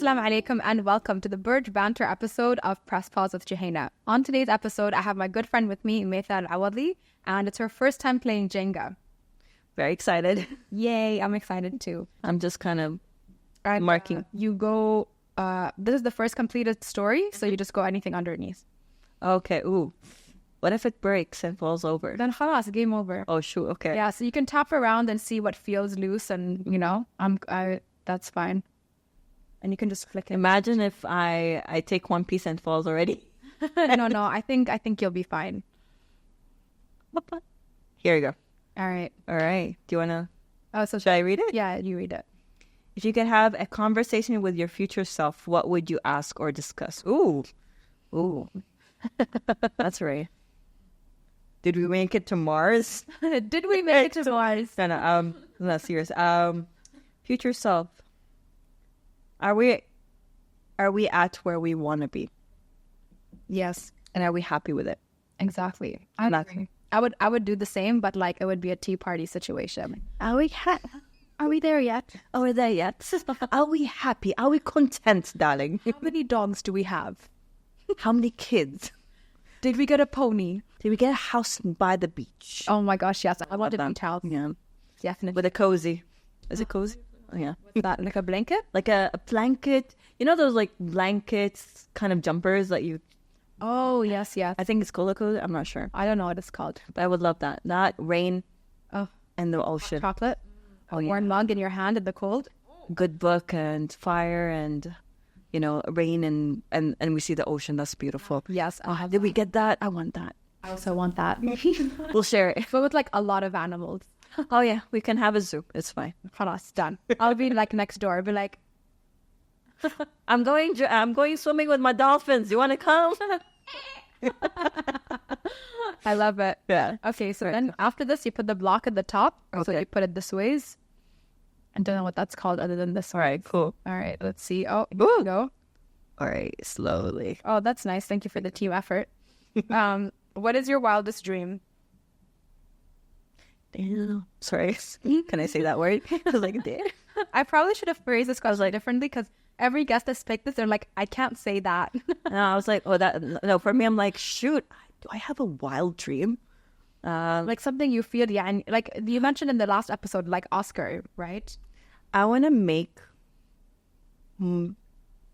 Assalamu alaikum and welcome to the Bird Banter episode of Press Pause with Jouhayna. On today's episode, I have my good friend with me, Maitha AlAwadhi, and it's her first time playing Jenga. Very excited. Yay, I'm excited too. I'm just kind of marking. You go, this is the first completed story, so you just go anything underneath. Okay, ooh. What if it breaks and falls over? Then khalas, game over. Oh, shoot, okay. Yeah, so you can tap around and see what feels loose and, you know, that's fine. And you can just flick it. Imagine if I take one piece and falls already. No, I think you'll be fine. Here you go. All right. Do you want to... Oh, so should I read it? Yeah, you read it. If you could have a conversation with your future self, what would you ask or discuss? Ooh. That's right. Did we make it to Mars? Did we make it to Mars? No, not serious. Future self. Are we at where we want to be? Yes. And are we happy with it? Exactly. I agree. I would do the same, but like it would be a tea party situation. Are we there yet? Are we there yet? Are we happy? Are we content, darling? How many dogs do we have? How many kids? Did we get a pony? Did we get a house by the beach? Oh my gosh, yes. I want a beach house. Yeah. Definitely. With a cozy. Is it cozy? Oh, yeah. What's that? Like a blanket? Like a blanket. You know those like blankets kind of jumpers that you... Oh, yes. I think it's called a cozy. I'm not sure. I don't know what it's called. But I would love that. That, rain, and the ocean. Chocolate. Oh, yeah. Warm mug in your hand in the cold. Good book and fire and, you know, rain and we see the ocean. That's beautiful. Yes. Did we get that? I want that. I also want that. We'll share it. But with like a lot of animals. Oh, yeah. We can have a zoo. It's fine. Khalas, done. I'll be like next door. I'll be like, I'm going swimming with my dolphins. You want to come? I love it. Yeah. Okay, so then after this, you put the block at the top. Okay. So you put it this ways. I don't know what that's called other than this. All right, cool. All right, let's see. Oh, here we go. All right, slowly. Oh, that's nice. Thank you for the team effort. What is your wildest dream? Sorry, can I say that word? I probably should have phrased this question differently because every guest that's picked this, they're like, I can't say that. No, I was like, no, for me, I'm like, shoot, do I have a wild dream? Like something you feel, yeah, and like you mentioned in the last episode, like Oscar, right? I want to make,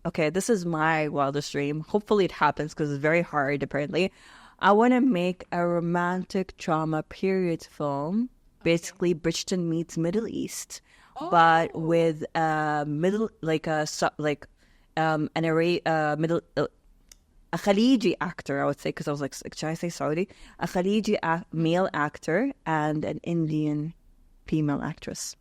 okay, this is my wildest dream. Hopefully it happens because it's very hard, apparently. I want to make a romantic drama period film, basically Bridgerton meets Middle East, but with a Khaliji actor, I would say, because I was like, should I say Saudi? A Khaliji male actor and an Indian female actress.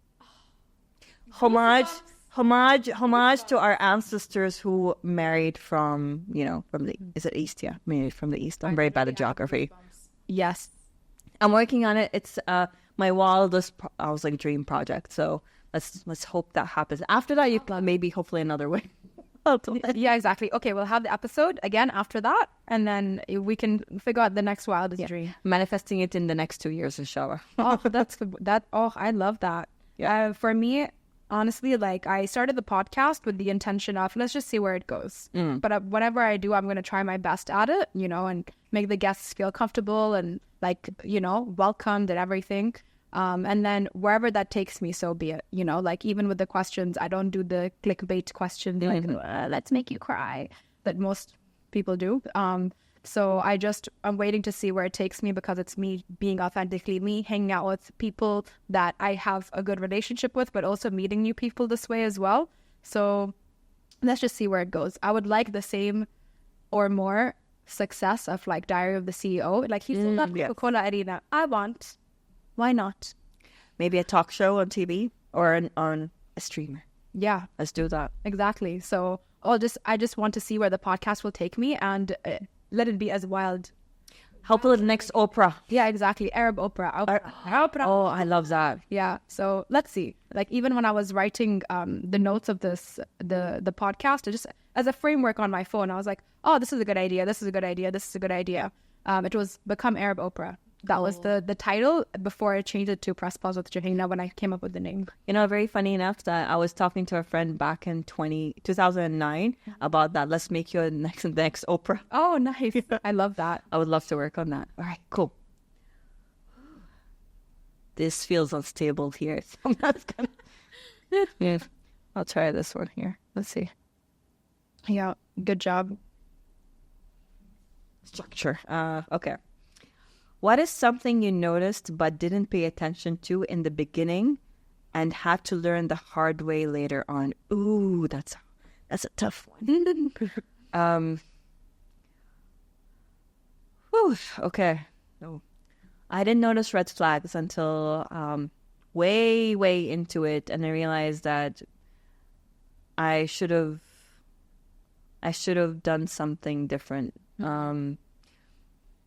Homage to our ancestors who married from the, is it East? Yeah, married from the East. I'm very bad at geography. Yes. I'm working on it. It's my wildest, dream project. So let's hope that happens. After that, you can maybe hopefully another way. Yeah, exactly. Okay, we'll have the episode again after that, and then we can figure out the next wildest dream. Manifesting it in the next 2 years, inshallah. Oh, I love that. Yeah. For me, honestly, like I started the podcast with the intention of let's just see where it goes. But whatever I do, I'm going to try my best at it, and make the guests feel comfortable and like, welcomed and everything. And then wherever that takes me, so be it. Like even with the questions, I don't do the clickbait questions like, let's make you cry that most people do. So I'm waiting to see where it takes me because it's me being authentically me, hanging out with people that I have a good relationship with, but also meeting new people this way as well. So let's just see where it goes. I would like the same or more success of like Diary of the CEO. Like he's in that Coca-Cola arena. I want. Why not? Maybe a talk show on TV or on a streamer. Yeah. Let's do that. Exactly. So I just want to see where the podcast will take me and let it be as wild. Hopefully the next Oprah. Yeah, exactly. Arab Oprah. Oprah. Oh, I love that. Yeah. So let's see. Like even when I was writing the notes of this, the podcast, just as a framework on my phone, I was like, oh, this is a good idea. This is a good idea. This is a good idea. It was become Arab Oprah. That was the title before I changed it to Press Pause with Jouhayna when I came up with the name. You know, very funny enough that I was talking to a friend back in 2009 about that. Let's make you the next Oprah. Oh, nice. I love that. I would love to work on that. All right, cool. This feels unstable here. So I'm not gonna... Yeah, I'll try this one here. Let's see. Yeah, good job. Structure. Okay. What is something you noticed but didn't pay attention to in the beginning and had to learn the hard way later on? Ooh, that's a tough one. Okay. No. I didn't notice red flags until way into it, and I realized that I should have done something different.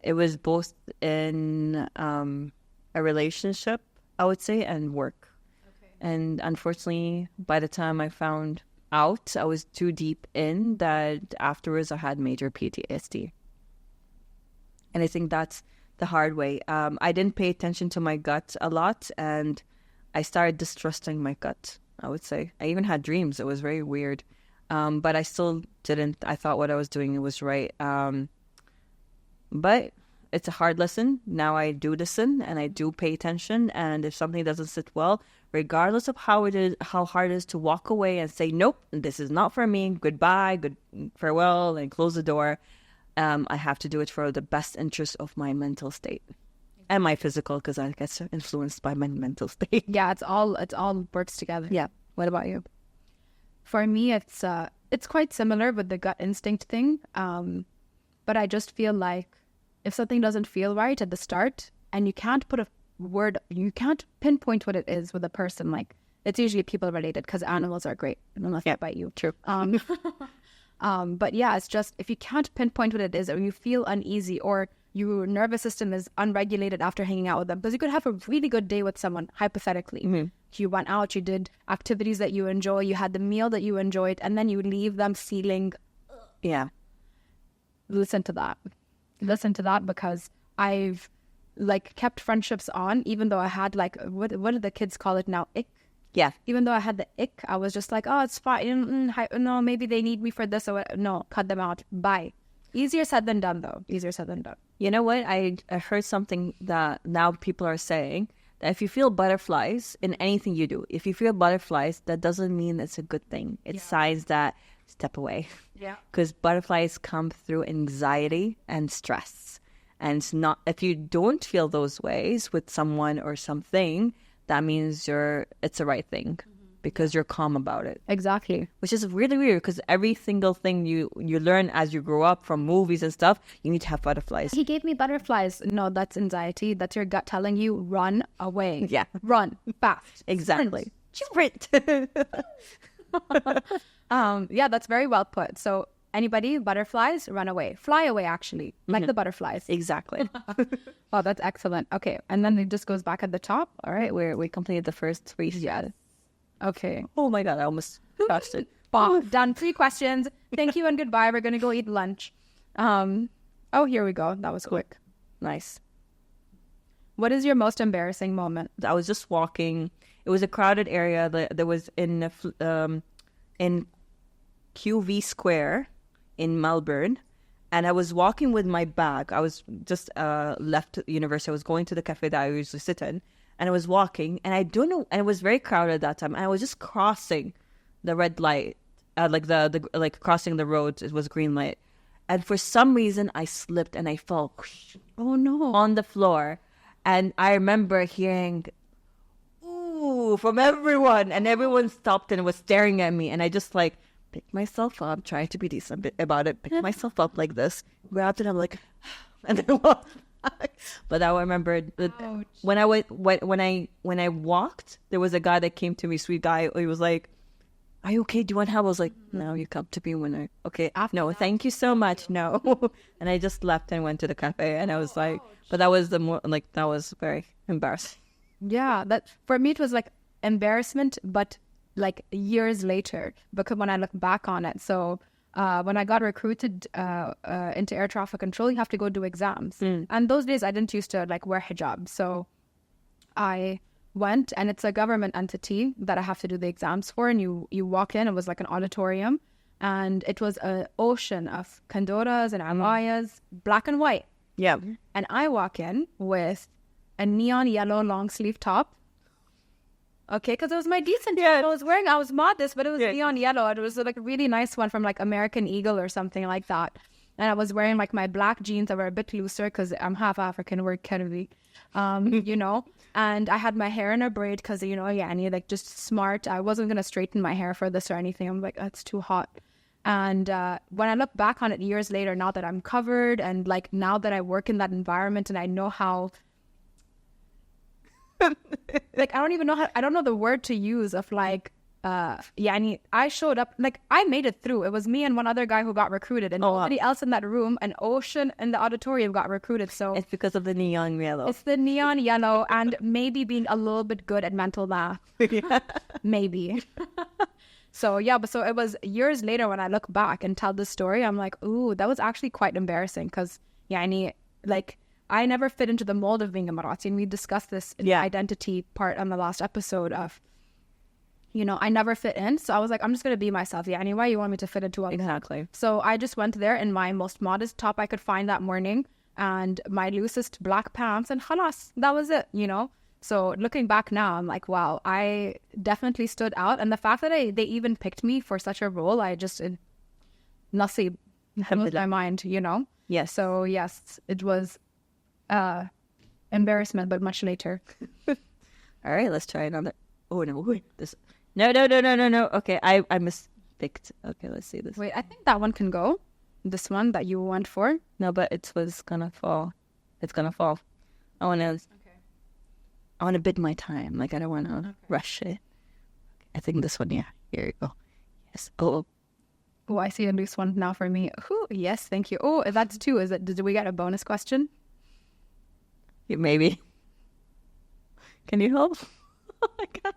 It was both in a relationship, I would say, and work. Okay. And unfortunately, by the time I found out, I was too deep in that afterwards I had major PTSD. And I think that's the hard way. I didn't pay attention to my gut a lot, and I started distrusting my gut, I would say. I even had dreams. It was very weird. But I still didn't. I thought what I was doing was right. But it's a hard lesson. Now I do listen and I do pay attention. And if something doesn't sit well, regardless of how hard it is to walk away and say, nope, this is not for me. Goodbye, farewell, and close the door. I have to do it for the best interest of my mental state and my physical, because I get influenced by my mental state. Yeah, it's all works together. Yeah. What about you? For me, it's quite similar with the gut instinct thing. But I just feel like if something doesn't feel right at the start and you can't put a word, you can't pinpoint what it is with a person, like it's usually people related because animals are great unless they bite you. True. But yeah, it's just if you can't pinpoint what it is or you feel uneasy or your nervous system is unregulated after hanging out with them, because you could have a really good day with someone, hypothetically. Mm-hmm. You went out, you did activities that you enjoy, you had the meal that you enjoyed, and then you leave them feeling... Yeah. Listen to that because I've kept friendships on, even though I had what do the kids call it now? Ick. Yeah. Even though I had the ick, I was just like, oh, it's fine. No, maybe they need me for this or what. No, cut them out. Bye. Easier said than done, though. Easier said than done. You know what? I heard something that now people are saying, that if you feel butterflies in anything you do, if you feel butterflies, that doesn't mean it's a good thing. It's signs that step away. Yeah. Because butterflies come through anxiety and stress. And it's not, if you don't feel those ways with someone or something, that means it's the right thing because you're calm about it. Exactly. Which is really weird because every single thing you learn as you grow up from movies and stuff, you need to have butterflies. He gave me butterflies. No, that's anxiety. That's your gut telling you, run away. Yeah. Run fast. Exactly. Sprint. Yeah, that's very well put. So anybody, butterflies, run away. Fly away, actually, like the butterflies. Exactly. Oh, that's excellent. Okay, and then it just goes back at the top. All right, we completed the first 3 yet. Okay. Oh my God, I almost touched it. Done. 3 questions. Thank you and goodbye. We're going to go eat lunch. Oh, here we go. That was quick. Nice. What is your most embarrassing moment? I was just walking. It was a crowded area. There was in QV Square in Melbourne. And I was walking with my bag. I was just left university. I was going to the cafe that I usually sit in. And I was walking. And I don't know. And it was very crowded at that time. And I was just crossing the red light. Crossing the road. It was green light. And for some reason, I slipped and I fell on the floor. And I remember hearing, ooh, from everyone. And everyone stopped and was staring at me. And I just picked myself up, trying to be decent about it, picked myself up like this, grabbed it, I'm like, and then walked back. But I remember when I walked, there was a guy that came to me, sweet guy. He was like, are you okay? Do you want help? I was like, no, you come to me when no, thank you so much. No. And I just left and went to the cafe and I was like, but that was that was very embarrassing. Yeah, that for me, it was embarrassment, but years later, because when I look back on it. So when I got recruited into air traffic control, you have to go do exams. And those days I didn't used to like wear hijab. So I went, and it's a government entity that I have to do the exams for. And you walk in, it was like an auditorium, and it was an ocean of kandoras and abayas, black and white. Yeah. And I walk in with a neon yellow long sleeve top. Okay, because it was my decent top I was wearing. I was modest, but it was neon yellow. It was like a really nice one from like American Eagle or something like that. And I was wearing like my black jeans that were a bit looser because I'm half African, we're Kervi, you know. And I had my hair in a braid because, you know, and like just smart. I wasn't going to straighten my hair for this or anything. I'm like, that's too hot. And when I look back on it years later, now that I'm covered and like now that I work in that environment and I know how, like, I don't know the word to use of like, I showed up, like I made it through. It was me and one other guy who got recruited, and nobody else in that room, an ocean in the auditorium got recruited. So it's because of the neon yellow. It's the neon yellow and maybe being a little bit good at mental math. Maybe. So so it was years later when I look back and tell this story, I'm like, ooh, that was actually quite embarrassing because like I never fit into the mold of being Emirati, and we discussed this in the identity part on the last episode of, you know, I never fit in. So I was like, I'm just going to be myself. Yeah, anyway, you want me to fit into what? Exactly. So I just went there in my most modest top I could find that morning and my loosest black pants, and khalas, that was it, you know. So looking back now, I'm like, wow, I definitely stood out. And the fact that they even picked me for such a role, nasib blew my mind, you know. Yes. So yes, it was embarrassment, but much later. All right, let's try another. Oh no, wait, this. No. Okay, I mispicked. Okay, let's see this. Wait, I think that one can go. This one that you went for. No, but it was gonna fall. It's gonna fall. I want to bid my time. Like I don't want to rush it. I think this one. Yeah, here you go. Yes. Oh, I see a loose one now for me. Ooh, yes, thank you. Oh, that's two. Is it? Did we get a bonus question? Yeah, maybe. Can you help? Oh my god.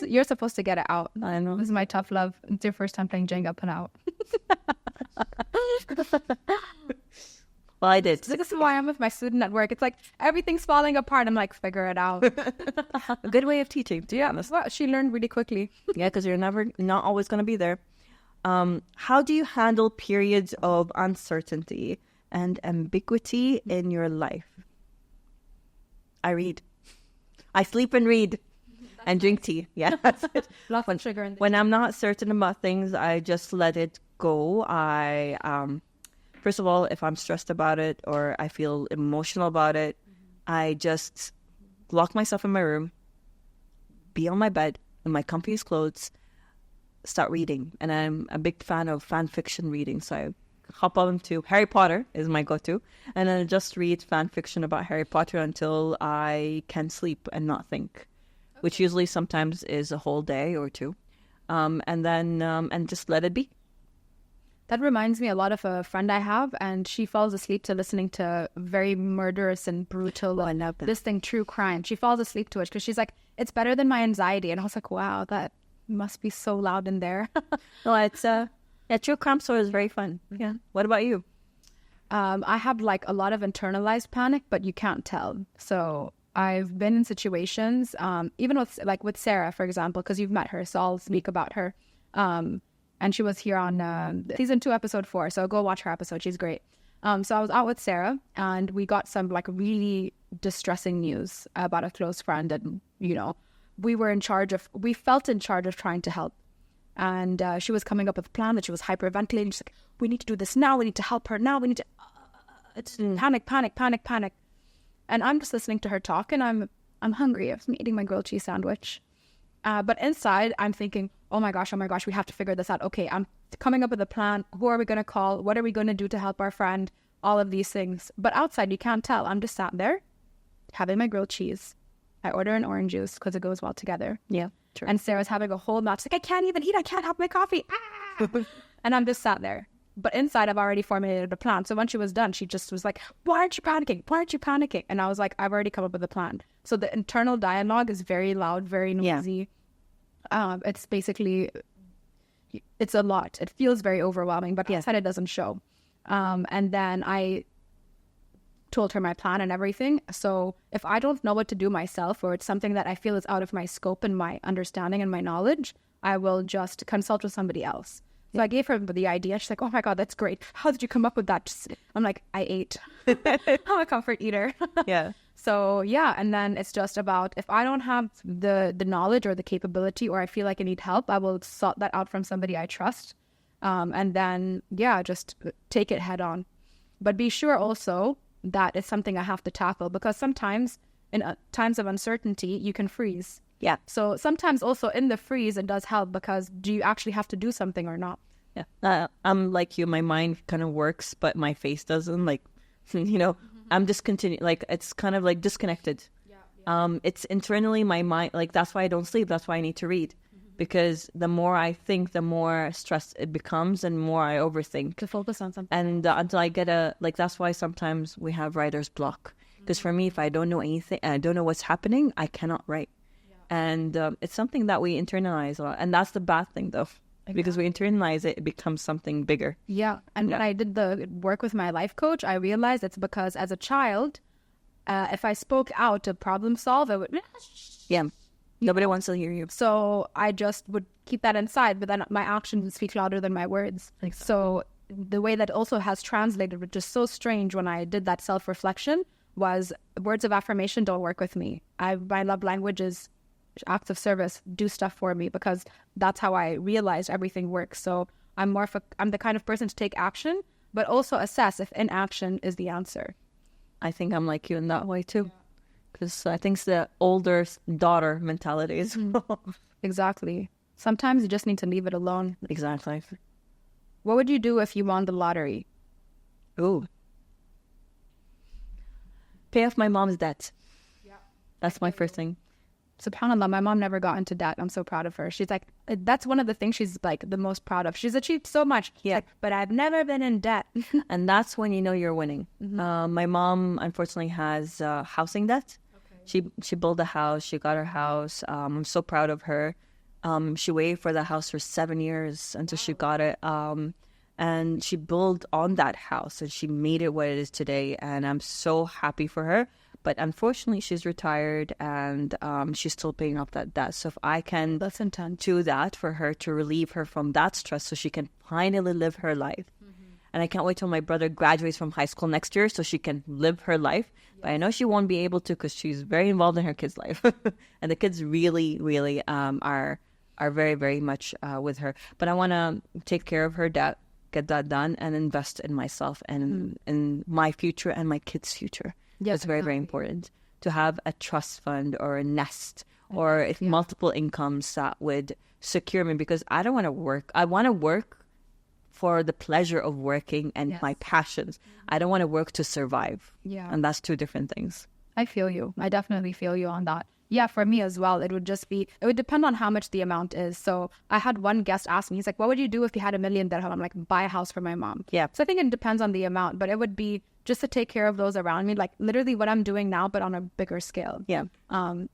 You're supposed to get it out. I know. This is my tough love. It's your first time playing Jenga. Put out. Well, I did. This is why I'm with my student at work. It's like everything's falling apart. I'm like, figure it out. A good way of teaching, to be honest. Well, she learned really quickly. Yeah, because you're not always going to be there. How do you handle periods of uncertainty and ambiguity in your life? I read. I sleep and read. And drink tea. Yeah, that's it. Lots of sugar in when I'm not certain about things, I just let it go. First of all, if I'm stressed about it or I feel emotional about it, I just lock myself in my room, be on my bed in my comfiest clothes, start reading. And I'm a big fan of fan fiction reading, so I hop on to Harry Potter is my go-to, and then I just read fan fiction about Harry Potter until I can sleep and not think. Which usually sometimes is a whole day or two, and then just let it be. That reminds me a lot of a friend I have, and she falls asleep to listening to very murderous and brutal, I love that. This thing, true crime. She falls asleep to it because she's like, it's better than my anxiety. And I was like, wow, that must be so loud in there. No, it's true crime story is very fun. Yeah. What about you? I have like a lot of internalized panic, but you can't tell. So I've been in situations, even with Sarah, for example, because you've met her, so I'll speak about her. And she was here on season 2, episode 4. So go watch her episode. She's great. So I was out with Sarah, and we got some like really distressing news about a close friend, and you know, we felt in charge of trying to help. And she was coming up with a plan that she was hyperventilating. She's like, we need to do this now. We need to help her now. We need to. It's panic. And I'm just listening to her talk, and I'm hungry. I'm eating my grilled cheese sandwich. But inside, I'm thinking, oh my gosh, we have to figure this out. Okay, I'm coming up with a plan. Who are we going to call? What are we going to do to help our friend? All of these things. But outside, you can't tell. I'm just sat there having my grilled cheese. I order an orange juice because it goes well together. Yeah, true. And Sarah's having a whole mouth. She's like, I can't even eat. I can't have my coffee. And I'm just sat there. But inside, I've already formulated a plan. So when she was done, she just was like, why aren't you panicking? And I was like, I've already come up with a plan. So the internal dialogue is very loud, very noisy. Yeah. It's basically it's a lot. It feels very overwhelming, but yes, it doesn't show. And then I told her my plan and everything. So if I don't know what to do myself, or it's something that I feel is out of my scope and my understanding and my knowledge, I will just consult with somebody else. So I gave her the idea. She's like, oh my God, that's great. How did you come up with that? I'm like, I ate. I'm a comfort eater. Yeah. So yeah, and then it's just about, if I don't have the knowledge or the capability, or I feel like I need help, I will sort that out from somebody I trust. And then, yeah, just take it head on. But be sure also that it's something I have to tackle, because sometimes in times of uncertainty, you can freeze. Yeah. So sometimes also in the freeze, it does help, because do you actually have to do something or not? Yeah. I'm like you. My mind kind of works, but my face doesn't. Like, you know, I'm discontinued. Like, it's kind of like disconnected. Yeah. It's internally my mind. Like, that's why I don't sleep. That's why I need to read. Because the more I think, the more stressed it becomes, and more I overthink. To focus on something. And until I get that's why sometimes we have writer's block. Because for me, if I don't know anything, I don't know what's happening, I cannot write. And it's something that we internalize a lot. And that's the bad thing, though. Exactly. Because we internalize it, it becomes something bigger. Yeah. And when I did the work with my life coach, I realized it's because as a child, if I spoke out to problem solve, it would... Yeah. Nobody wants to hear you. So I just would keep that inside, but then my actions would speak louder than my words. Exactly. So the way that also has translated, which is so strange when I did that self-reflection, was words of affirmation don't work with me. My love language is acts of service. Do stuff for me, because that's how I realized everything works. So I'm the kind of person to take action, but also assess if inaction is the answer. I think I'm like you in that way too. Because I think it's the older daughter mentality as well. Exactly. Sometimes you just need to leave it alone. Exactly. What would you do if you won the lottery? Ooh. Pay off my mom's debt. Yeah. That's my first thing. SubhanAllah, my mom never got into debt. I'm so proud of her. She's like, that's one of the things she's like the most proud of. She's achieved so much. Yeah. Like, but I've never been in debt. And that's when you know you're winning. My mom, unfortunately, has housing debt. Okay. She built a house. She got her house. I'm so proud of her. She waited for the house for 7 years until she got it. And she built on that house, and she made it what it is today. And I'm so happy for her. But unfortunately, she's retired, and she's still paying off that debt. So if I can do that for her to relieve her from that stress, so she can finally live her life. And I can't wait till my brother graduates from high school next year so she can live her life. But I know she won't be able to, because she's very involved in her kids' life. And the kids really, really are very, very much with her. But I want to take care of her debt, get that done, and invest in myself and in my future and my kids' future. Yes, it's very, very important to have a trust fund or a nest or multiple incomes that would secure me, because I don't want to work. I want to work for the pleasure of working and my passions. I don't want to work to survive. Yeah. And that's two different things. I feel you. I definitely feel you on that. Yeah, for me as well, it would depend on how much the amount is. So I had one guest ask me, he's like, what would you do if you had $1 million dirham? I'm like, buy a house for my mom. Yeah. So I think it depends on the amount, but it would be just to take care of those around me, like literally what I'm doing now, but on a bigger scale. Yeah.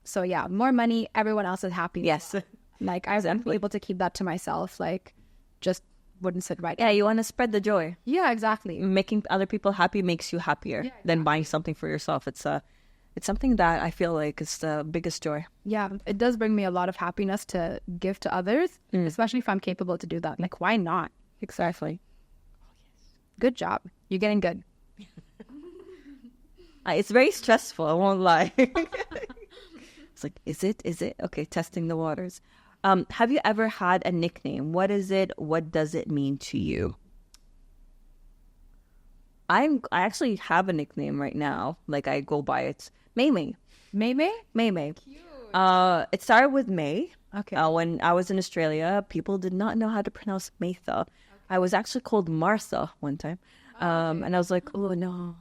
So yeah, more money, everyone else is happy. Yes. Like I was able to keep that to myself, like just wouldn't sit right. Yeah, you want to spread the joy. Yeah, exactly. Making other people happy makes you happier than buying something for yourself. It's something that I feel like is the biggest joy. Yeah, it does bring me a lot of happiness to give to others, especially if I'm capable to do that. Like, why not? Exactly. Good job. You're getting good. It's very stressful, I won't lie. It's like, is it? Okay, testing the waters. Have you ever had a nickname? What is it? What does it mean to you? I actually have a nickname right now. Like, I go by it. May. May. Cute. It started with May. Okay. When I was in Australia, people did not know how to pronounce Maitha. Okay. I was actually called Martha one time. And I was like, oh, no.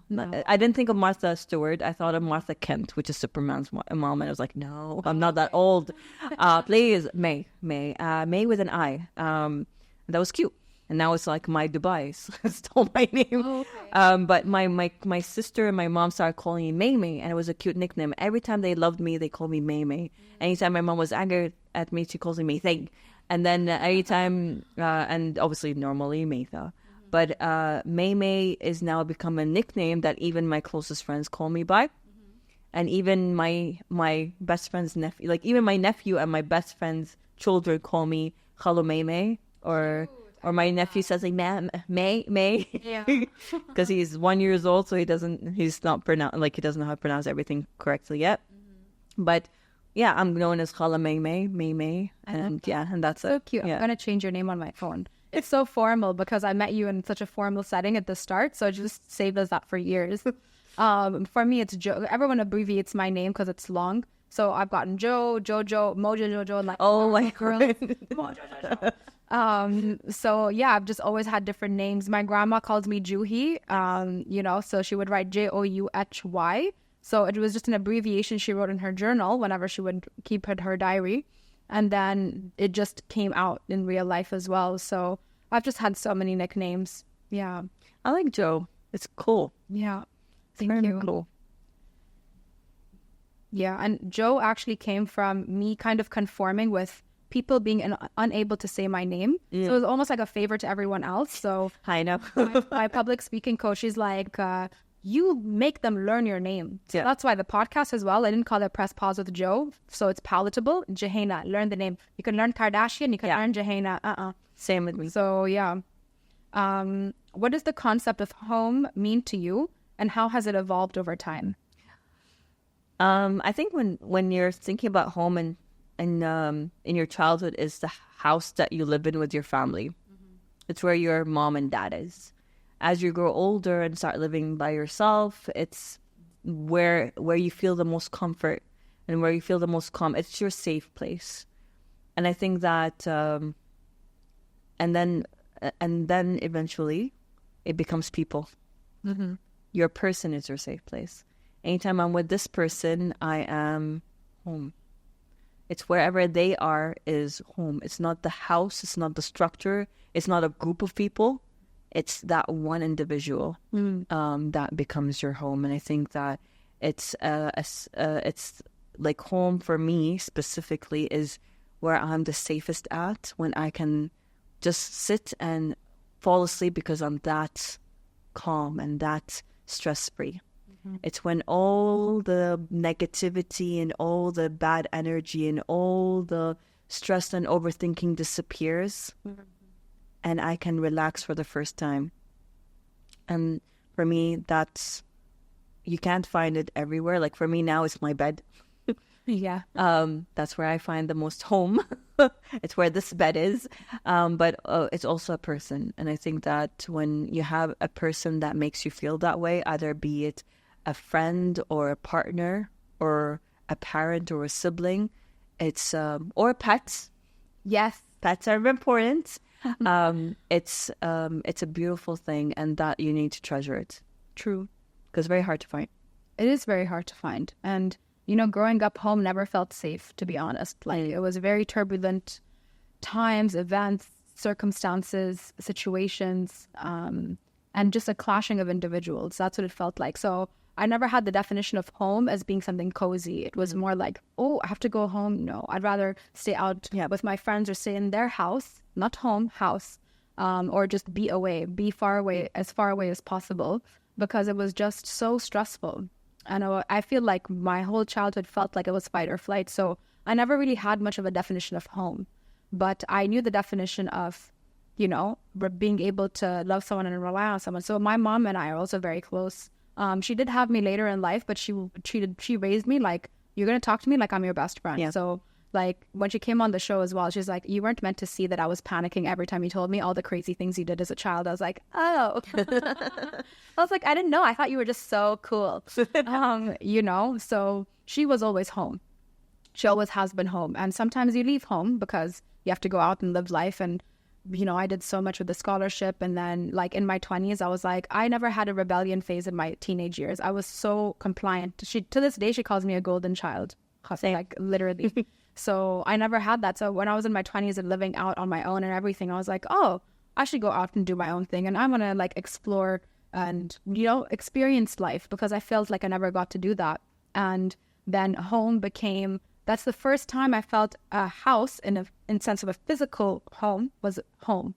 I didn't think of Martha Stewart. I thought of Martha Kent, which is Superman's mom. And I was like, no, I'm not that old. Please, May. May with an I. That was cute. And now it's like my Dubai stole my name. Oh, okay. But my sister and my mom started calling me May, and it was a cute nickname. Every time they loved me, they called me May. Anytime my mom was angry at me, she calls me May. And then anytime, and obviously normally Maitha. But May is now become a nickname that even my closest friends call me by. And even my best friend's nephew, like even my nephew and my best friend's children call me �𝐿𝐵 May, or my nephew says like May, Yeah. because he's 1 year old, so he doesn't know how to pronounce everything correctly yet. But yeah, I'm known as 𝐿𝐵 May, and and that's So it. cute. Yeah. I'm gonna change your name on my phone. It's so formal because I met you in such a formal setting at the start, so it just saved us that for years. For me, it's Joe. Everyone abbreviates my name because it's long. So I've gotten Joe, Jojo, Mojo, Jojo, like Oh my girl. God. So yeah, I've just always had different names. My grandma calls me Jouhy, so she would write Jouhy. So it was just an abbreviation she wrote in her journal whenever she would keep her diary. And then it just came out in real life as well. So I've just had so many nicknames. Yeah. I like Joe. It's cool. Yeah. Thank Very you. cool. Yeah. And Joe actually came from me kind of conforming with people being unable to say my name. So it was almost like a favor to everyone else. So I know. my public speaking coach is like, you make them learn your name. So Yeah. that's why the podcast as well, I didn't call it Press Pause with Joe. So it's palatable. Jouhayna, learn the name. You can learn Kardashian, you can learn Jouhayna. Same with me. So yeah. What does the concept of home mean to you, and how has it evolved over time? I think when you're thinking about home and in your childhood, is the house that you live in with your family. It's where your mom and dad is. As you grow older and start living by yourself, it's where you feel the most comfort and where you feel the most calm. It's your safe place. And I think that and then eventually it becomes people. Your person is your safe place. Anytime I'm with this person, I am home. It's wherever they are is home. It's not the house. It's not the structure. It's not a group of people. It's that one individual that becomes your home. And I think that it's like home for me specifically is where I'm the safest at, when I can just sit and fall asleep because I'm that calm and that stress-free. It's when all the negativity and all the bad energy and all the stress and overthinking disappears, and I can relax for the first time. And for me, you can't find it everywhere. Like for me now, it's my bed. Yeah. That's where I find the most home. It's where this bed is. But it's also a person. And I think that when you have a person that makes you feel that way, either be it a friend or a partner or a parent or a sibling, it's or pets. Yes. Pets are important. It's a beautiful thing, and that you need to treasure it. True. Because it's very hard to find. It is very hard to find. And, growing up home never felt safe, to be honest. Like, it was very turbulent times, events, circumstances, situations, and just a clashing of individuals. That's what it felt like. So I never had the definition of home as being something cozy. It was more like, oh, I have to go home. No, I'd rather stay out with my friends or stay in their house, not home, house, or just be away, be far away as possible, because it was just so stressful. And I feel like my whole childhood felt like it was fight or flight. So I never really had much of a definition of home, but I knew the definition of, being able to love someone and rely on someone. So my mom and I are also very close. She did have me later in life, but she raised me like, you're going to talk to me like I'm your best friend. Yeah. So like when she came on the show as well, she's like, you weren't meant to see that I was panicking every time you told me all the crazy things you did as a child. I was like, oh, I was like, I didn't know. I thought you were just so cool. So she was always home. She always has been home. And sometimes you leave home because you have to go out and live life. And I did so much with the scholarship. And then like in my 20s, I was like, I never had a rebellion phase in my teenage years. I was so compliant. To this day, she calls me a golden child. Like literally. So I never had that. So when I was in my 20s and living out on my own and everything, I was like, oh, I should go out and do my own thing. And I'm going to like explore and, experience life, because I felt like I never got to do that. And then home became that's the first time I felt a house in sense of a physical home was home.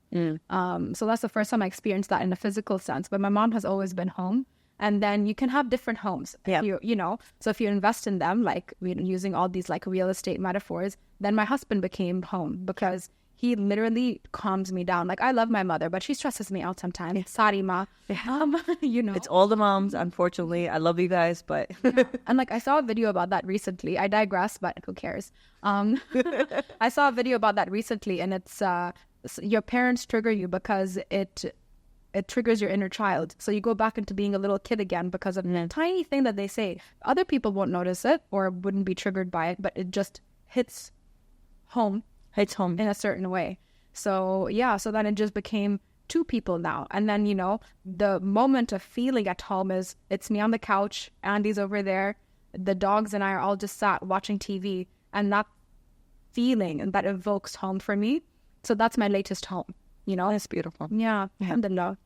So that's the first time I experienced that in a physical sense. But my mom has always been home. And then you can have different homes, you know. So if you invest in them, like using all these like real estate metaphors, then my husband became home because he literally calms me down. Like I love my mother, but she stresses me out sometimes. Sorry, ma. You know. It's all the moms, unfortunately. I love you guys, but... And like I saw a video about that recently. I digress, but who cares? I saw a video about that recently, and it's your parents trigger you because it triggers your inner child. So you go back into being a little kid again because of a tiny thing that they say. Other people won't notice it or wouldn't be triggered by it, but it just hits home in a certain way. So yeah, so then it just became two people now. And then, you know, the moment of feeling at home is it's me on the couch, Andy's over there, the dogs and I are all just sat watching TV, and that feeling and that evokes home for me. So that's my latest home. You know, it's beautiful. Yeah, alhamdulillah.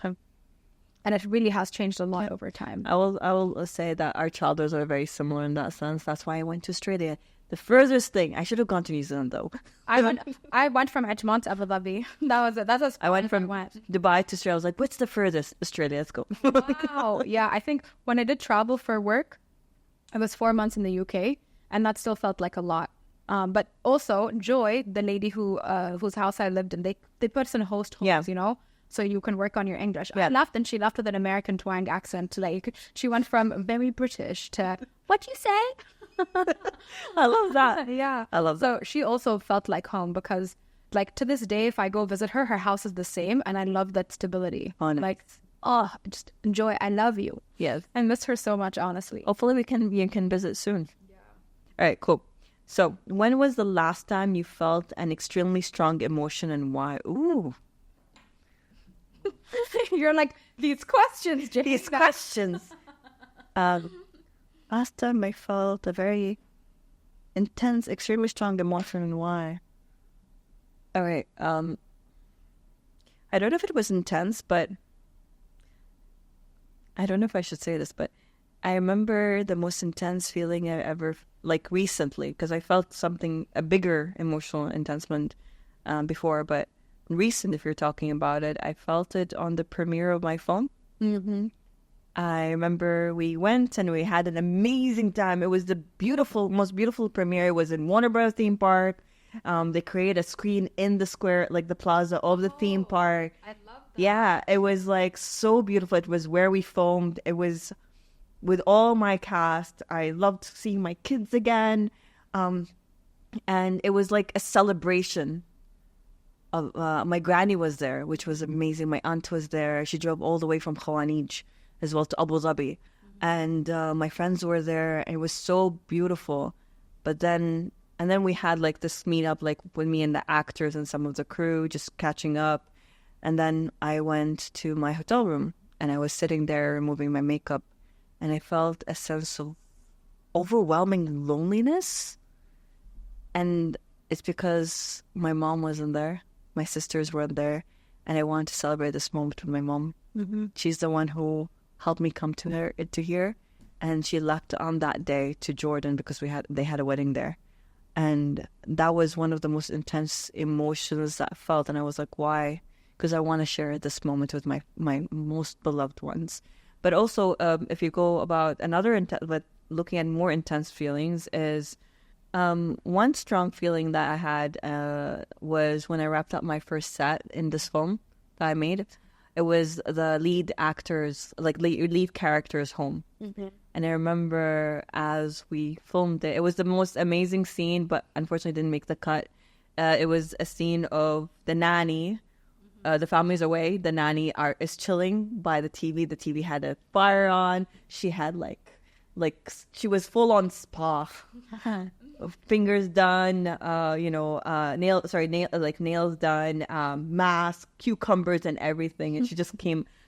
And it really has changed a lot over time. I will say that our childhoods are very similar in that sense. That's why I went to Australia. The furthest thing, I should have gone to New Zealand though. I went from Edgemont to Abu Dhabi. That's as far I went as from Dubai to Australia. I was like, what's the furthest? Australia, let's go. Wow. Yeah, I think when I did travel for work, I was 4 months in the UK, and that still felt like a lot. But also Joy, the lady whose house I lived in, they put us in host homes, you know, so you can work on your English. I left, and she left with an American twang accent. Like she went from very British to what you say. I love that. Yeah, I love that. So she also felt like home because, like, to this day, if I go visit her, her house is the same, and I love that stability. Like, just enjoy. I love you. Yes, I miss her so much, honestly. Hopefully, we can visit soon. Yeah. All right, cool. So, when was the last time you felt an extremely strong emotion, and why? Ooh. You're like, these questions, Jane. These questions. Last time I felt a very intense, extremely strong emotion, and why? All right. I don't know if it was intense, but I don't know if I should say this, but I remember the most intense feeling I ever, like recently, because I felt a bigger emotional intensement before, but recent, if you're talking about it, I felt it on the premiere of my film. Mm-hmm. I remember we went and we had an amazing time. It was the most beautiful premiere. It was in Warner Bros. Theme Park. They created a screen in the square, like the plaza of the theme park. I love that. Yeah, it was like so beautiful. It was where we filmed. It was with all my cast. I loved seeing my kids again. And it was like a celebration. My granny was there, which was amazing. My aunt was there. She drove all the way from Khawanij as well to Abu Dhabi. And my friends were there. And it was so beautiful. But then we had like this meetup, like with me and the actors and some of the crew, just catching up. And then I went to my hotel room and I was sitting there removing my makeup. And I felt a sense of overwhelming loneliness. And it's because my mom wasn't there. My sisters weren't there. And I wanted to celebrate this moment with my mom. Mm-hmm. She's the one who helped me come to here. And she left on that day to Jordan because they had a wedding there. And that was one of the most intense emotions that I felt. And I was like, why? Because I want to share this moment with my most beloved ones. But also, if you go about but looking at more intense feelings is, one strong feeling that I had was when I wrapped up my first set in this film that I made. It was the lead character's home. Mm-hmm. And I remember as we filmed it, it was the most amazing scene, but unfortunately didn't make the cut. It was a scene of the nanny. The family's away. The nanny is chilling by the TV. The TV had a fire on. She had she was full on spa. Fingers done, nails done, mask, cucumbers and everything. And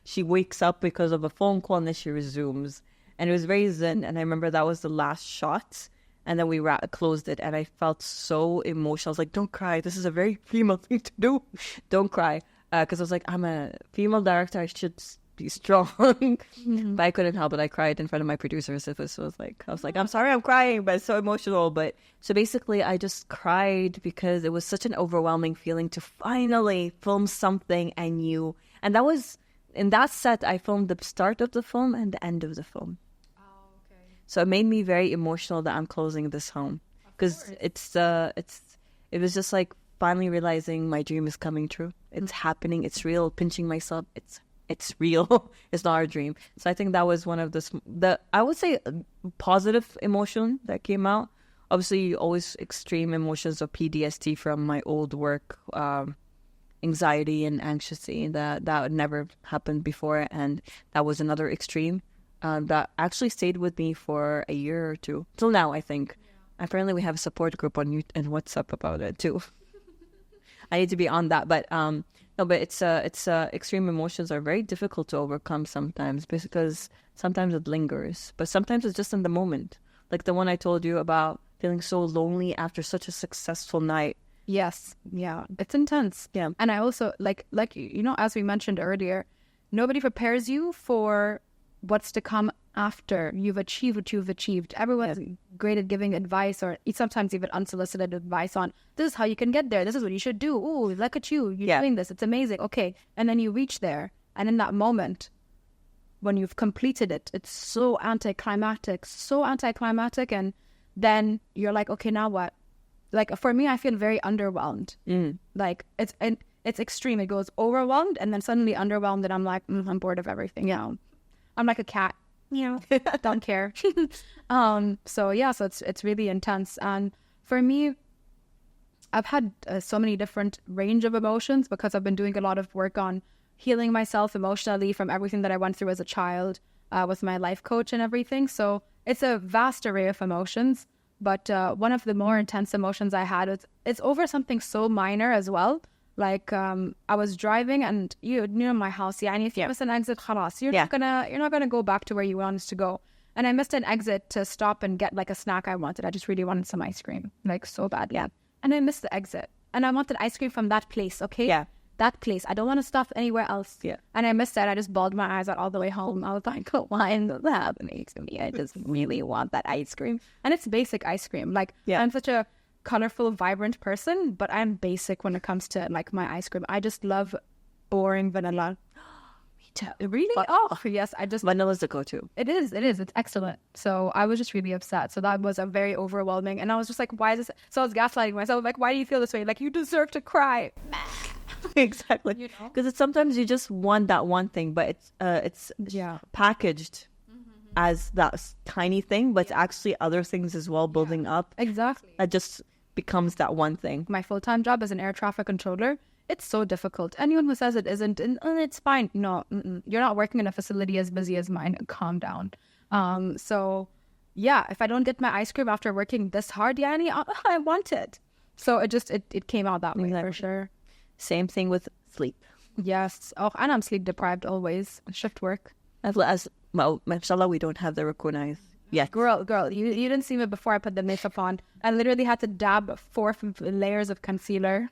she wakes up because of a phone call and then she resumes. And it was very zen. And I remember that was the last shot. And then we closed it. And I felt so emotional. I was like, don't cry. This is a very female thing to do. Don't cry. Because I was like, I'm a female director. I should be strong. But I couldn't help it. I cried in front of my producers. I was like, I'm sorry I'm crying, but it's so emotional. But so basically I just cried because it was such an overwhelming feeling to finally film something and that was, in that set, I filmed the start of the film and the end of the film. Oh, okay. So it made me very emotional that I'm closing this home. Because it was just like finally realizing my dream is coming true. It's happening. It's real. Pinching myself. It's real. It's not a dream. So I think that was one of the I would say positive emotion that came out. Obviously, always extreme emotions of PTSD from my old work, anxiety and anxiety that would never happened before, and that was another extreme that actually stayed with me for a year or two till now. I think. Apparently, we have a support group on WhatsApp about it too. I need to be on that, but no, but it's extreme emotions are very difficult to overcome sometimes because sometimes it lingers, but sometimes it's just in the moment, like the one I told you about feeling so lonely after such a successful night. Yes, yeah, it's intense. Yeah, and I also like as we mentioned earlier, nobody prepares you for what's to come after you've achieved what you've achieved. Everyone's great at giving advice or sometimes even unsolicited advice on this is how you can get there. This is what you should do. Oh, look at you. You're doing this. It's amazing. Okay. And then you reach there. And in that moment, when you've completed it, it's so anticlimactic. And then you're like, okay, now what? Like for me, I feel very underwhelmed. Like it's extreme. It goes overwhelmed and then suddenly underwhelmed. And I'm like, I'm bored of everything. Yeah. I'm like a cat. Don't care. So it's really intense. And for me, I've had so many different range of emotions because I've been doing a lot of work on healing myself emotionally from everything that I went through as a child with my life coach and everything. So it's a vast array of emotions. But one of the more intense emotions I had it's over something so minor as well. Like I was driving and you know my house, and if you miss an exit, khalas, you're not gonna go back to where you wanted to go. And I missed an exit to stop and get like a snack I wanted. I just really wanted some ice cream, like so bad. Yeah. And I missed the exit, and I wanted ice cream from that place. Okay. Yeah. That place. I don't want to stop anywhere else. Yeah. And I missed that. I just bawled my eyes out all the way home. I was like, why is that happening to me? I just really want that ice cream. And it's basic ice cream. Like I'm such a colorful, vibrant person, but I'm basic when it comes to like my ice cream. I just love boring vanilla. Me too. Really? Oh, yes. Vanilla's the go-to. It is. It's excellent. So I was just really upset. So that was a very overwhelming. And I was just like, why is this? So I was gaslighting myself. Like, why do you feel this way? Like, you deserve to cry. Exactly. Because it's sometimes you just want that one thing, but it's packaged as that tiny thing, but it's actually other things as well building up. Exactly. It just becomes that one thing. My full-time job as an air traffic controller, it's so difficult. Anyone who says it isn't, it's fine. No, you're not working in a facility as busy as mine. Calm down. So yeah, if I don't get my ice cream after working this hard, I want it. So it came out that way for sure. Same thing with sleep. Yes. Oh, and I'm sleep deprived always. Shift work. As well, mashallah, we don't have the recognize. Yes. Girl, you didn't see me before I put the makeup on. I literally had to dab 4 layers of concealer.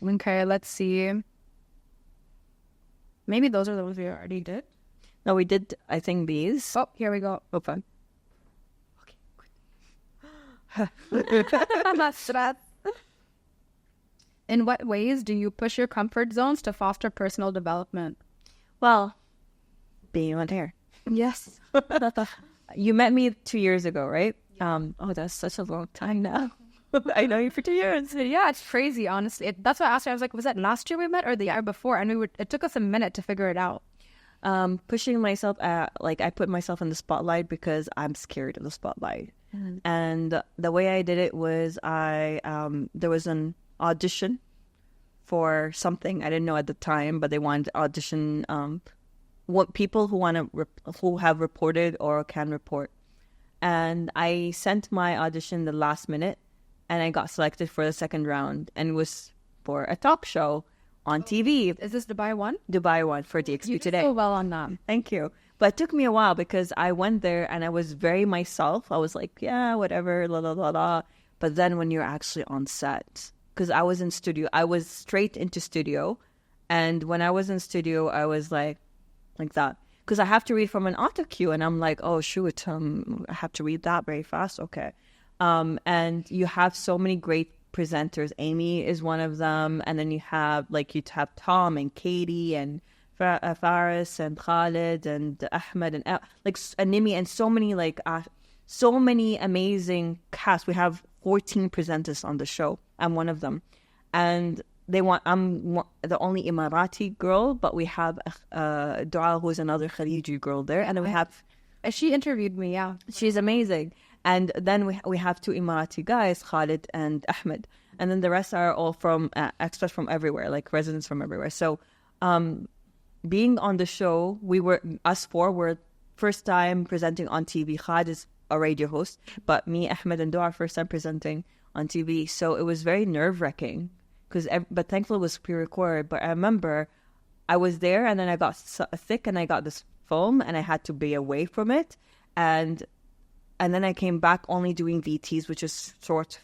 Okay, let's see. Maybe those are the ones we already did. No, we did, I think, these. Oh, here we go. Open. Okay, In what ways do you push your comfort zones to foster personal development? Well, being on air. Yes. You met me 2 years ago, right? Oh, that's such a long time now. I know you for 2 years. Yeah, it's crazy, honestly. That's why I asked her. I was like, was that last year we met or the year before? And it took us a minute to figure it out. Pushing myself I put myself in the spotlight because I'm scared of the spotlight. And the way I did it was there was an audition for something I didn't know at the time, but they wanted to audition what people who have reported or can report. And I sent my audition the last minute, and I got selected for the second round, and it was for a talk show on TV. Is this Dubai one? Dubai one for DXP you Today. You did so well on that. Thank you. But it took me a while because I went there and I was very myself. I was like, yeah, whatever, la la la la. But then when you're actually on set, because I was straight into studio. And when I was in studio, I was like, like that. Because I have to read from an auto cue, and I'm like, oh shoot, I have to read that very fast. Okay. And you have so many great presenters. Amy is one of them, and then you have Tom and Katie and Faris and Khalid and Ahmed and Nimi, and so many amazing cast. We have 14 presenters on the show. I'm one of them, and I'm the only Emirati girl, but we have Dua, who's another Khaliji girl there, and then we have. She interviewed me. Yeah, she's amazing. And then we have 2 Emirati guys, Khalid and Ahmed, and then the rest are all from experts from everywhere, like residents from everywhere. So, being on the show, us 4 were first time presenting on TV. Khalid is a radio host, but me, Ahmed, and Dua are first time presenting on TV. So it was very nerve-wracking, but thankfully it was pre-recorded. But I remember I was there, and then I got sick, and I got this film, and I had to be away from it, and then I came back only doing VTs, which is short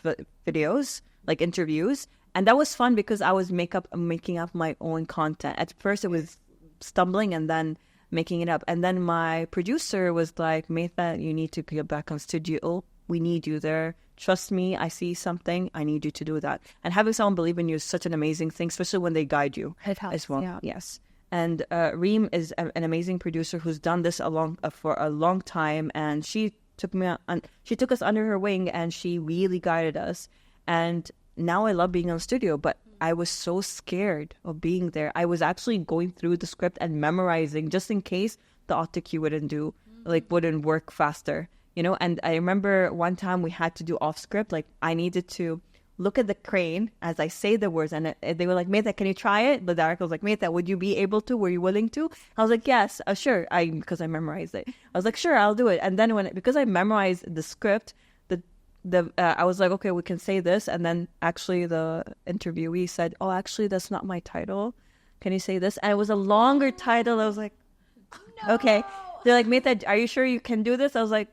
videos, like interviews. And that was fun because I was making up my own content. At first it was stumbling and then making it up. And then my producer was like, Maitha, you need to get back on studio. We need you there. Trust me, I see something. I need you to do that. And having someone believe in you is such an amazing thing, especially when they guide you. It helps, as well. Yeah. Yes. And Reem is an amazing producer who's done this for a long time. And she took us under her wing, and she really guided us. And now I love being on studio, but I was so scared of being there. I was actually going through the script and memorizing just in case the auto cue wouldn't work faster, And I remember one time we had to do off script, I needed to look at the crane as I say the words, and they were like, Maitha, can you try it? The director was like, Maitha, would you be able to? Were you willing to? I was like, yes, sure. Because I memorized it. I was like, sure, I'll do it. And then because I memorized the script, I was like, okay, we can say this. And then actually the interviewee said, oh, actually, that's not my title. Can you say this? And it was a longer title. I was like, okay. They're like, Maitha, are you sure you can do this? I was like,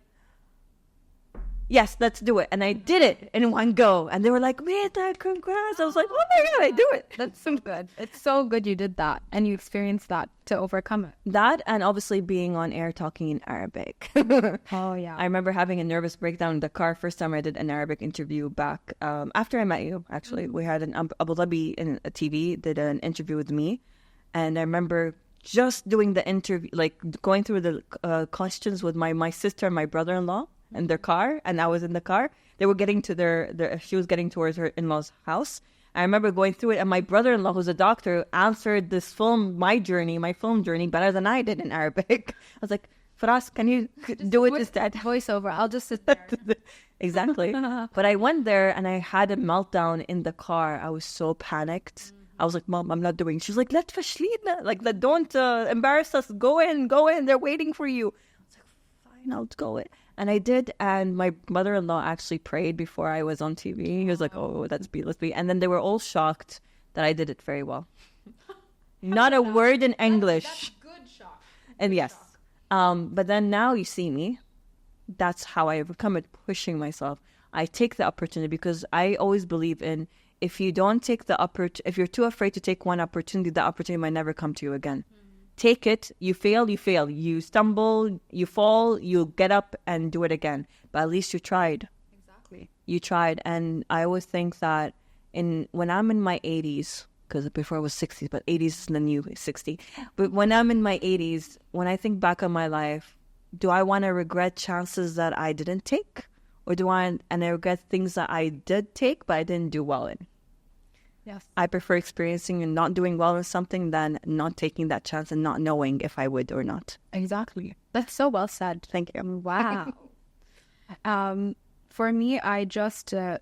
yes, let's do it. And I did it in one go. And they were like, Maitha, congrats. I was like, oh my God, I do it. That's so good. It's so good you did that and you experienced that to overcome it. That, and obviously being on air talking in Arabic. Oh, yeah. I remember having a nervous breakdown in the car. First time I did an Arabic interview back after I met you, actually. We had an Abu Dhabi in a TV, did an interview with me. And I remember just doing the interview, going through the questions with my sister and my brother-in-law in their car, and I was in the car. They were getting to she was getting towards her in-laws' house. I remember going through it, and my brother-in-law, who's a doctor, answered my film journey better than I did in Arabic. I was like, Faraz, can you do it instead? Voiceover, I'll just sit there. Exactly. But I went there, and I had a meltdown in the car. I was so panicked. I was like, Mom, I'm not doing it. She was like, don't embarrass us. Go in. They're waiting for you. I was like, fine, I'll go in. And I did, and my mother-in-law actually prayed before I was on TV. He was like, oh, let's be. And then they were all shocked that I did it very well. Not a word in English. That's good shock. And yes. But then now you see me. That's how I overcome it, pushing myself. I take the opportunity because I always believe in if you don't take if you're too afraid to take one opportunity, the opportunity might never come to you again. Take it. You fail. You stumble, you fall, you get up and do it again. But at least you tried. Exactly. You tried. And I always think that when I'm in my 80s, because before I was 60, but 80s is the new 60. But when I'm in my 80s, when I think back on my life, do I want to regret chances that I didn't take? Or I regret things that I did take, but I didn't do well in? Yes. I prefer experiencing and not doing well in something than not taking that chance and not knowing if I would or not. Exactly. That's so well said. Thank you. Wow. For me, I just I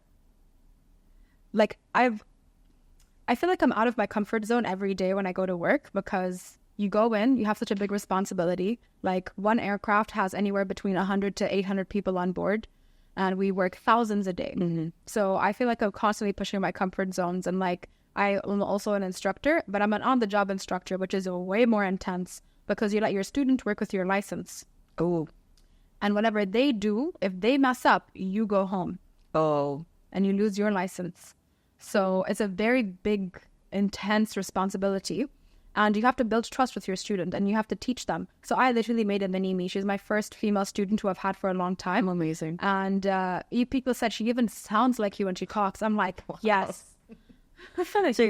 feel like I'm out of my comfort zone every day when I go to work because you go in, you have such a big responsibility. Like one aircraft has anywhere between 100 to 800 people on board. And we work thousands a day. Mm-hmm. So I feel like I'm constantly pushing my comfort zones. And I am also an instructor, but I'm an on-the-job instructor, which is way more intense because you let your student work with your license. Oh. And whatever they do, if they mess up, you go home. Oh. And you lose your license. So it's a very big, intense responsibility. And you have to build trust with your student and you have to teach them. So I literally made a mini me. She's my first female student who I've had for a long time. Amazing. And you people said she even sounds like you when she talks. I'm like, yes. So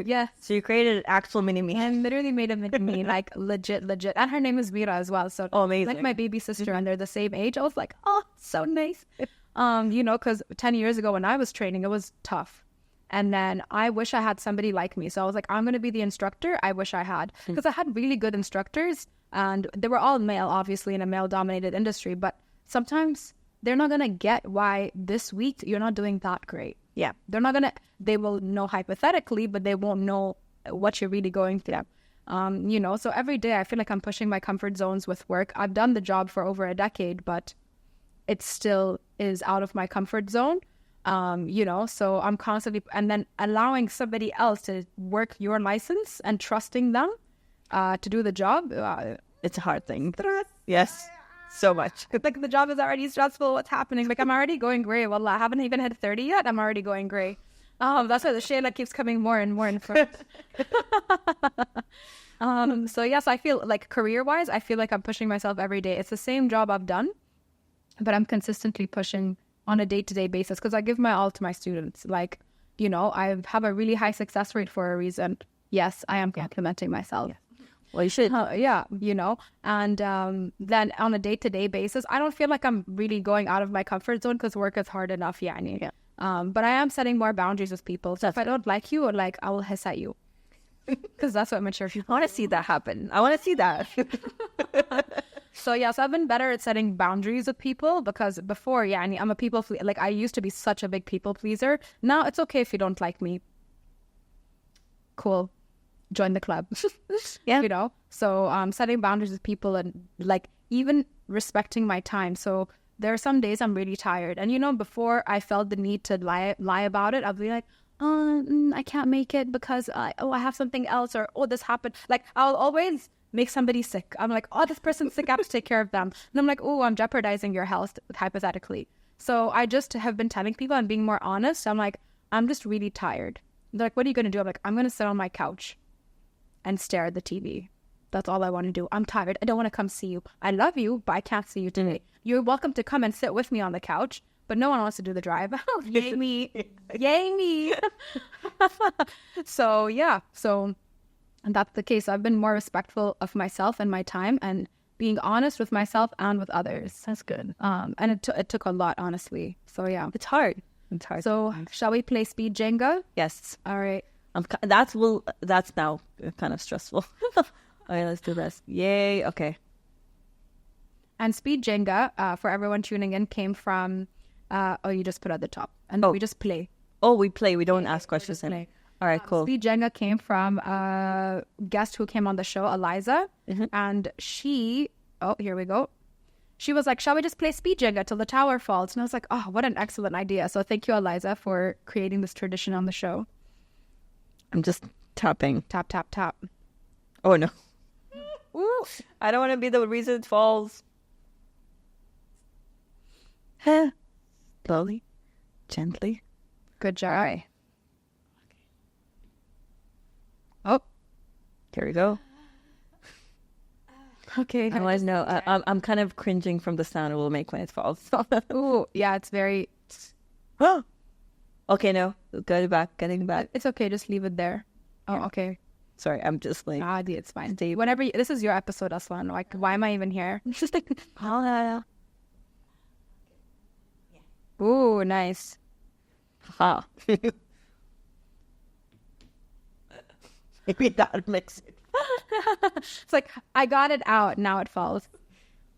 you created an actual mini me. I literally made a mini me, like legit. And her name is Mira as well. So amazing. Like my baby sister and they're the same age. I was like, oh, so nice. You know, because 10 years ago when I was training, it was tough. And then I wish I had somebody like me. So I was like, I'm going to be the instructor. I wish I had. Because I had really good instructors. And they were all male, obviously, in a male-dominated industry. But sometimes they're not going to get why this week you're not doing that great. Yeah. They're not going to... They will know hypothetically, but they won't know what you're really going through. You know, so every day I feel like I'm pushing my comfort zones with work. I've done the job for over a decade, but it still is out of my comfort zone. You know, so I'm constantly, and then allowing somebody else to work your license and trusting them to do the job. It's a hard thing. Yes, so much. Like the job is already stressful. What's happening? Like I'm already going grey. Well, I haven't even hit 30 yet. I'm already going grey. That's why the shayla keeps coming more and more in front. So yes, I feel like career-wise, I feel like I'm pushing myself every day. It's the same job I've done, but I'm consistently pushing on a day-to-day basis because I give my all to my students. Like, you know, I have a really high success rate for a reason. Yes, I am complimenting myself. Yeah. Well, you should. Yeah, you know, and then on a day-to-day basis, I don't feel like I'm really going out of my comfort zone because work is hard enough. Yeah. But I am setting more boundaries with people. So if I don't like you, like I will hiss at you. Because that's what mature people I want to see that happen. I want to see that. So yes, I've been better at setting boundaries with people because before, I'm a people like I used to be such a big people pleaser. Now it's okay if you don't like me. Cool. Join the club. Yeah. You know? So setting boundaries with people and like even respecting my time. So there are some days I'm really tired. And you know, before I felt the need to lie about it, I'll be like, I can't make it because I have something else or this happened. Like I'll always make somebody sick. I'm like, this person's sick, I have to take care of them. And I'm like, I'm jeopardizing your health, hypothetically. So I just have been telling people and being more honest. I'm like, I'm just really tired. They're like, what are you going to do? I'm like, I'm going to sit on my couch and stare at the TV. That's all I want to do. I'm tired. I don't want to come see you. I love you, but I can't see you today. You're welcome to come and sit with me on the couch, but no one wants to do the drive. Yay me. Yay me. So, yeah. So... And that's the case. I've been more respectful of myself and my time and being honest with myself and with others. That's good. And it took a lot, honestly. So, yeah. It's hard. It's hard. So, shall we play speed Jenga? Yes. All right. That's now kind of stressful. All right, let's do this. Yay. Okay. And speed Jenga, for everyone tuning in, came from, you just put at the top. And we just play. Oh, we play. We don't ask questions. Play. All right, cool. Speed Jenga came from a guest who came on the show, Eliza. And she, here we go. She was like, shall we just play Speed Jenga till the tower falls? And I was like, what an excellent idea. So thank you, Eliza, for creating this tradition on the show. I'm just tapping. Tap, tap, tap. Oh, no. Ooh, I don't want to be the reason it falls. Slowly, gently. Good job. All right. Oh, here we go. Okay. Otherwise, no. I'm kind of cringing from the sound it will make when it falls. Ooh, yeah, it's very... Okay, no. Getting back. It's okay. Just leave it there. Oh, okay. Sorry, I'm just like... it's fine. Whenever this is your episode, Aslan. Like, why am I even here? Just like... Ooh, nice. Ha. Maybe that makes it. It's like, I got it out. Now it falls.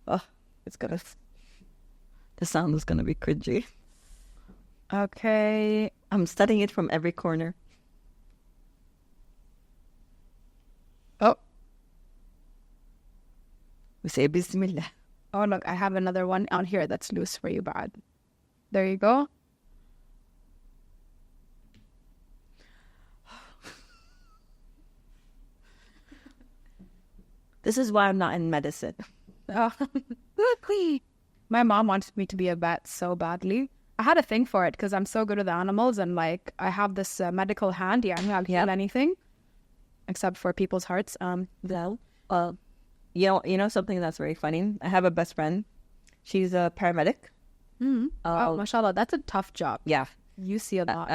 The sound is gonna be cringy. Okay. I'm studying it from every corner. Oh. We say Bismillah. Oh, look, I have another one on here that's loose for you, bad. There you go. This is why I'm not in medicine. My mom wanted me to be a vet so badly. I had a thing for it because I'm so good with animals and like I have this medical hand. Yeah, I'm not heal anything. except for people's hearts. Well, you know something that's very funny? I have a best friend. She's a paramedic. Oh, mashallah, that's a tough job. Yeah. You see a lot.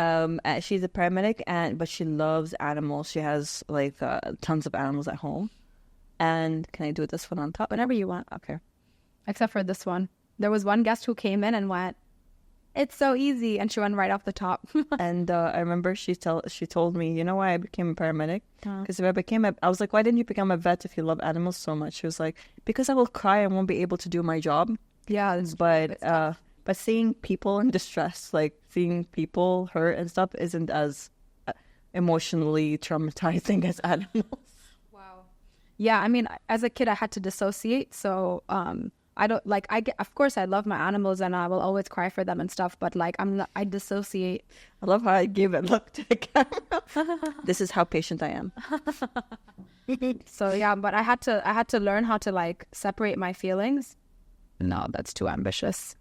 She's a paramedic, but she loves animals. She has like tons of animals at home. And can I do this one on top? Whenever you want. Okay. Except for this one. There was one guest who came in and went, "It's so easy," and she went right off the top. And I remember she told me, you know why I became a paramedic? Because if I was like, why didn't you become a vet if you love animals so much? She was like, because I will cry and won't be able to do my job. Yeah, but seeing people in distress, like seeing people hurt and stuff, isn't as emotionally traumatizing as animals. Wow. Yeah, I mean, as a kid, I had to dissociate, so I don't like. Of course, I love my animals, and I will always cry for them and stuff. But like, I dissociate. I love how I gave a look to the camera. This is how patient I am. So yeah, but I had to learn how to like separate my feelings. No, that's too ambitious.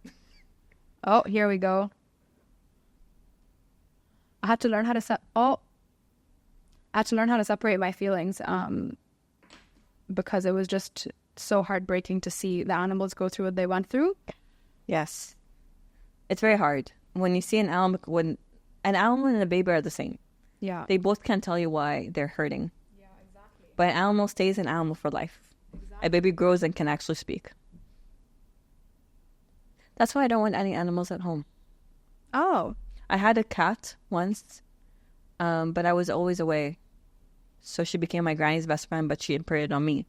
Oh, here we go. I had to learn how to separate my feelings. Because it was just so heartbreaking to see the animals go through what they went through. Yes. It's very hard. When you see an animal, when an animal and a baby are the same. Yeah. They both can't tell you why they're hurting. Yeah, exactly. But an animal stays an animal for life. Exactly. A baby grows and can actually speak. That's why I don't want any animals at home. Oh. I had a cat once, but I was always away. So she became my granny's best friend, but she imprinted on me.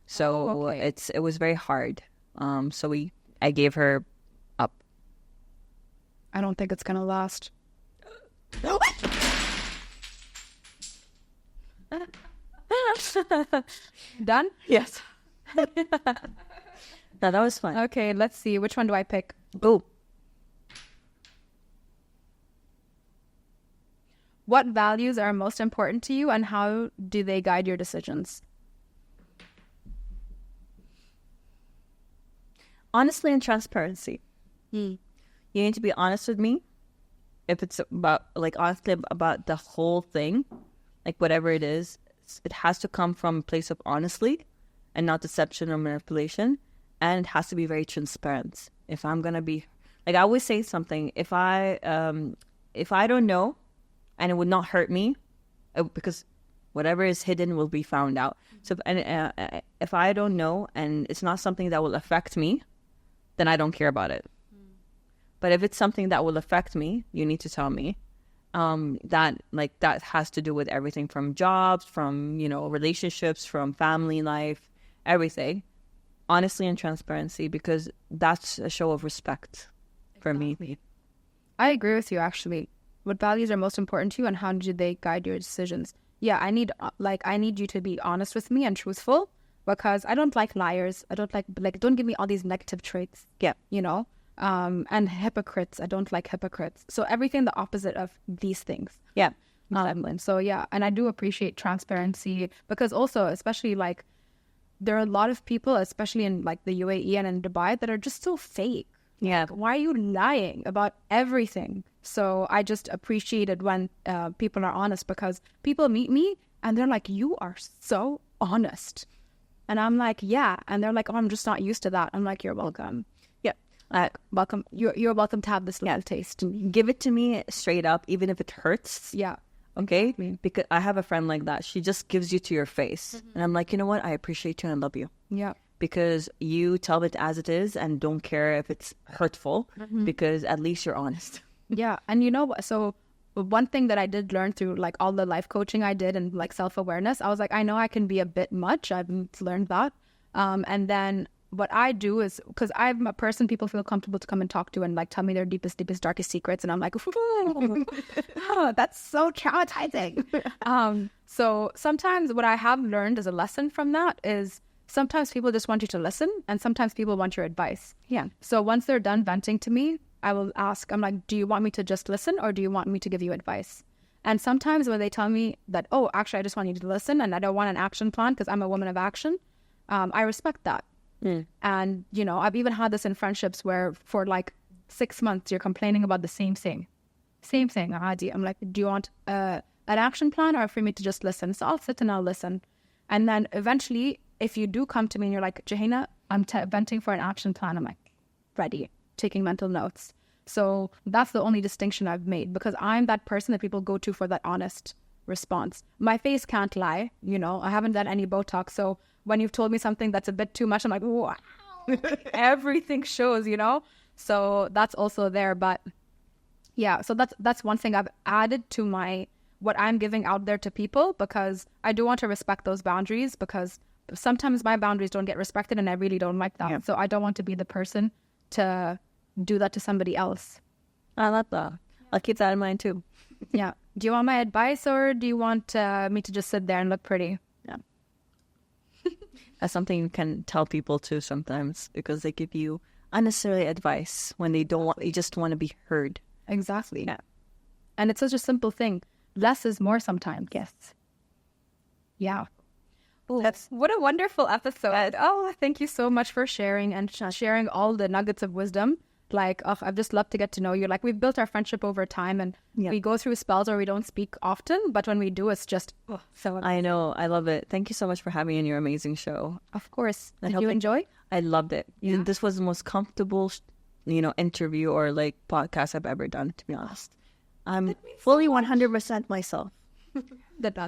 So it was very hard. So I gave her up. I don't think it's gonna last. Done? Yes. No, that was fun. Okay, let's see. Which one do I pick? Oh. What values are most important to you, and how do they guide your decisions? Honestly and transparency. You need to be honest with me. If it's about, like, honestly about the whole thing, like whatever it is, it has to come from a place of honesty and not deception or manipulation. And it has to be very transparent. If I'm going to be, like, I always say something, if I don't know and it would not hurt me, because whatever is hidden will be found out. So if I don't know and it's not something that will affect me, then I don't care about it. But if it's something that will affect me, you need to tell me. That has to do with everything from jobs, from, relationships, from family life, everything. Honestly and transparency, because that's a show of respect for me. I agree with you, actually. What values are most important to you, and how do they guide your decisions? Yeah, I need you to be honest with me and truthful, because I don't like liars. I don't like don't give me all these negative traits. Yeah. And hypocrites. I don't like hypocrites. So everything the opposite of these things. Yeah. So yeah, and I do appreciate transparency, because also, especially like, there are a lot of people, especially in like the UAE and in Dubai, that are just so fake. Yeah. Like, why are you lying about everything? So I just appreciate it when people are honest, because people meet me and they're like, "You are so honest." And I'm like, "Yeah." And they're like, "Oh, I'm just not used to that." I'm like, "You're welcome." Yeah. Welcome. You're welcome to have this little taste. Give it to me straight up, even if it hurts. Yeah. Okay? Because I have a friend like that. She just gives you to your face. Mm-hmm. And I'm like, you know what? I appreciate you and love you. Yeah. Because you tell it as it is and don't care if it's hurtful, because at least you're honest. Yeah. And so one thing that I did learn through like all the life coaching I did and like self-awareness, I was like, I know I can be a bit much. I've learned that. And then what I do is, because I'm a person people feel comfortable to come and talk to and like tell me their deepest, darkest secrets. And I'm like, oh, that's so traumatizing. So sometimes what I have learned as a lesson from that is sometimes people just want you to listen, and sometimes people want your advice. Yeah. So once they're done venting to me, I will ask, I'm like, do you want me to just listen, or do you want me to give you advice? And sometimes when they tell me that, oh, actually, I just want you to listen and I don't want an action plan because I'm a woman of action, I respect that. And, I've even had this in friendships where for like 6 months, you're complaining about the same thing. Same thing, Adi. I'm like, do you want a an action plan or for me to just listen. So I'll sit and I'll listen. And then eventually, if you do come to me and you're like, Jouhayna, I'm venting for an action plan, I'm like, ready, taking mental notes. So that's the only distinction I've made, because I'm that person that people go to for that honest response. My face can't lie, I haven't done any Botox. So when you've told me something that's a bit too much, I'm like, wow, everything shows, So that's also there. But yeah, so that's one thing I've added to what I'm giving out there to people, because I do want to respect those boundaries, because sometimes my boundaries don't get respected and I really don't like that. Yeah. So I don't want to be the person to do that to somebody else. I love that. I'll keep that in mind too. Yeah. Do you want my advice, or do you want me to just sit there and look pretty? Yeah. That's something you can tell people too sometimes, because they give you unnecessary advice when they just want to be heard. Exactly. Yeah. And it's such a simple thing. Less is more sometimes. Yes. Yeah. What a wonderful episode. Oh, thank you so much for sharing and sharing all the nuggets of wisdom. Like, I've just loved to get to know you. Like, we've built our friendship over time, and we go through spells where we don't speak often, but when we do, it's just so amazing. I know. I love it. Thank you so much for having me on your amazing show. Of course. Did you enjoy? I loved it. Yeah. This was the most comfortable, interview or like podcast I've ever done, to be honest. I'm fully 100% myself. You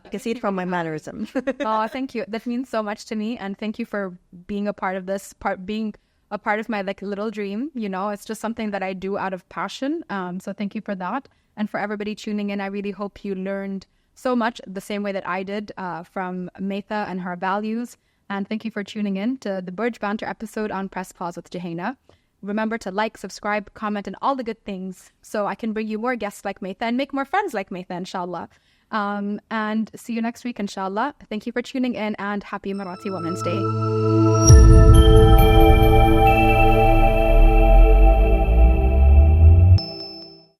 can see it from my mannerism. Oh, thank you. That means so much to me, and thank you for being a part of this, being a part of my like little dream. It's just something that I do out of passion. So thank you for that. And for everybody tuning in, I really hope you learned so much the same way that I did from Maitha and her values. And thank you for tuning in to the Burj Banter episode on Press Pause with Jouhayna. Remember to like, subscribe, comment, and all the good things, so I can bring you more guests like Maitha and make more friends like Maitha, inshallah. And see you next week, inshallah. Thank you for tuning in, and happy Emirati Women's Day.